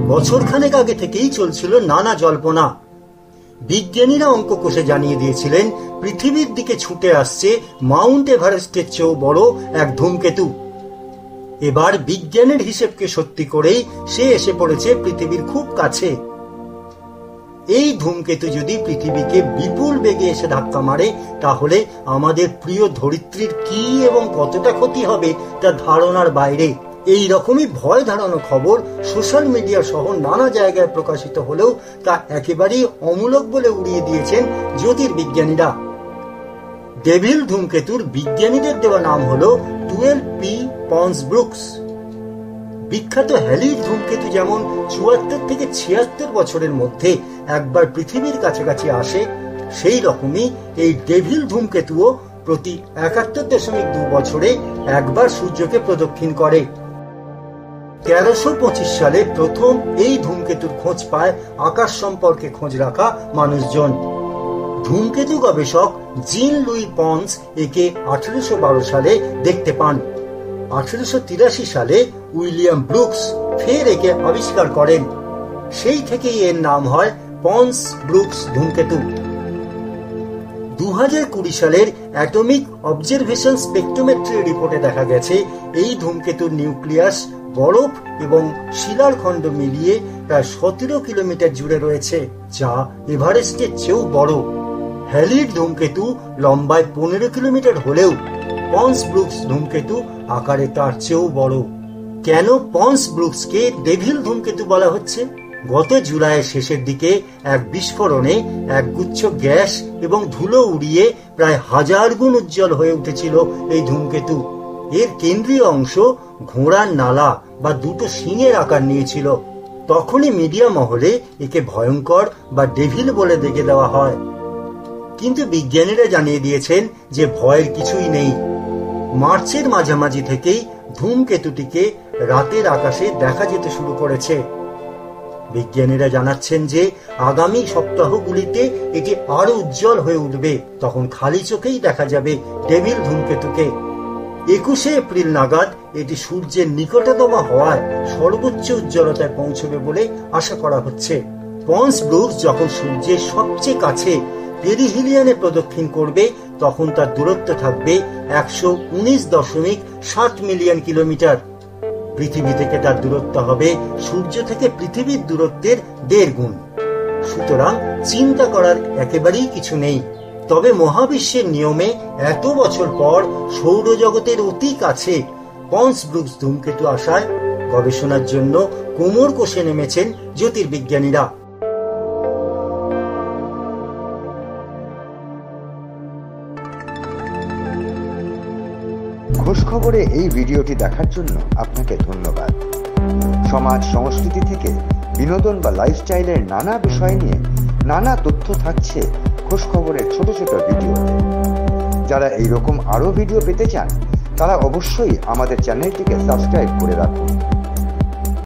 বছরখানেক আগে থেকেই চলছিল নানা জল্পনা। বিজ্ঞানীরা অঙ্ক কষে জানিয়ে দিয়েছিলেন পৃথিবীর দিকে ছুটে আসছে মাউন্ট এভারেস্টের চেয়েও বড় এক ধূমকেতু। এবার বিজ্ঞানের হিসেবকে সত্যি করেই সে এসে পড়েছে পৃথিবীর খুব কাছে। এই ধূমকেতু যদি পৃথিবীকে বিপুল বেগে এসে ধাক্কা মারে, তাহলে আমাদের প্রিয় ধরিত্রীর কি এবং কতটা ক্ষতি হবে তা ধারণার বাইরে। এই রকমই ভয় ধারানো খবর সোশ্যাল মিডিয়া সহ নানা জায়গায় প্রকাশিত হলেও তা একেবারেই অমূলক বলে উড়িয়ে দিয়েছেন জ্যোতির্বিজ্ঞানীরা। ডেভিল ধূমকেতুর বিজ্ঞানীদের দেওয়া নাম হলো 12P পন্স ব্রুকস। বিখ্যাত হ্যালির ধূমকেতু যেমন ৭৪ থেকে ৭৬ বছরের মধ্যে একবার পৃথিবীর কাছাকাছি আসে, সেই রকমই এই ডেভিল ধূমকেতুও প্রতি ৭১.২ বছরে একবার সূর্যকে প্রদক্ষিণ করে। ১৩২৫ সালে প্রথম এই ধূমকেতুর খোঁজ পায় আকাশ সম্পর্কে খোঁজ রাখা মানুষজন। ধূমকেতু গবেষক জিন লুই পন্স একে ১৮১২ সালে দেখতে পান। ১৮৮৩ সালে উইলিয়াম ব্রুকস ফের একে আবিষ্কার করেন। সেই থেকেই এর নাম হয় পন্স ব্রুকস ধূমকেতু। ২০২০ সালের অ্যাটমিক অবজারভেশন স্পেকট্রোমেট্রি রিপোর্টে দেখা গেছে এই ধূমকেতুর নিউক্লিয়াস বরফ এবং শিলার খণ্ড মিলিয়ে প্রায় ১৭ কিলোমিটার জুড়ে রয়েছে, যা এভারেস্টের চেয়েও বড়। হ্যালির ধূমকেতু লম্বায় ১৫ কিলোমিটার হলেও পন্স ব্রুকস ধূমকেতু আকারে তার চেয়েও বড়। কেন পন্স ব্রুকসকে ডেভিল ধূমকেতু বলা হচ্ছে? গত জুলাইয়ের শেষের দিকে এক বিস্ফোরণে এক গুচ্ছ গ্যাস এবং ধুলো উড়িয়ে প্রায় ১০০০ গুণ উজ্জ্বল হয়ে উঠেছিল এই ধূমকেতু। এর কেন্দ্রীয় অংশ ঘোড়ার নালা বা দুটো শিঙের আকার নিয়েছিল। তখনই মিডিয়া মহলে একে ভয়ঙ্কর বা ডেভিল বলে দেখে দেওয়া হয়। কিন্তু বিজ্ঞানীরা জানিয়ে দিয়েছেন যে ভয়ের কিছুই নেই। মার্চের মাঝামাঝি থেকেই ধূমকেতুটিকে রাতের আকাশে দেখা যেতে শুরু করেছে। বিজ্ঞানীরা জানাচ্ছেন যে আগামী সপ্তাহগুলিতে এটি আরো উজ্জ্বল হয়ে উঠবে। তখন খালি চোখেই দেখা যাবে ডেভিল ধূমকেতুকে। ২১শে এপ্রিল নাগাদ এটি সূর্যের নিকটতম হওয়ায় সর্বোচ্চ উজ্জ্বলতায় পৌঁছবে বলে আশা করা হচ্ছে। পন্স ব্রুকস যখন সূর্যের সবচেয়ে কাছে পেরিহিলিয়নে প্রদক্ষিণ করবে, তখন তার দূরত্ব থাকবে ১১৯.৭ মিলিয়ন কিলোমিটার। পৃথিবী থেকে তার দূরত্ব হবে সূর্য থেকে পৃথিবীর দূরত্বের ১.৫ গুণ। সুতরাং চিন্তা করার একেবারেই কিছু নেই। তবে মহাবিশ্বের নিয়মে এত বছর পর সৌরজগতের অতি কাছে পন্স ব্রুকস ধূমকেতু আসায় গবেষণার জন্য কোমর কষে নেমেছেন জ্যোতির্বিজ্ঞানীরা। খোঁজ খবরে এই ভিডিওটি দেখার জন্য আপনাকে ধন্যবাদ। সমাজ সংস্কৃতি থেকে বিনোদন বা লাইফস্টাইলের নানা বিষয় নিয়ে নানা তথ্য থাকছে খোঁজ খবরের ছোট ছোট ভিডিওতে। যারা এইরকম আরো ভিডিও পেতে চান, তারা অবশ্যই আমাদের চ্যানেলটিকে সাবস্ক্রাইব করে রাখুন।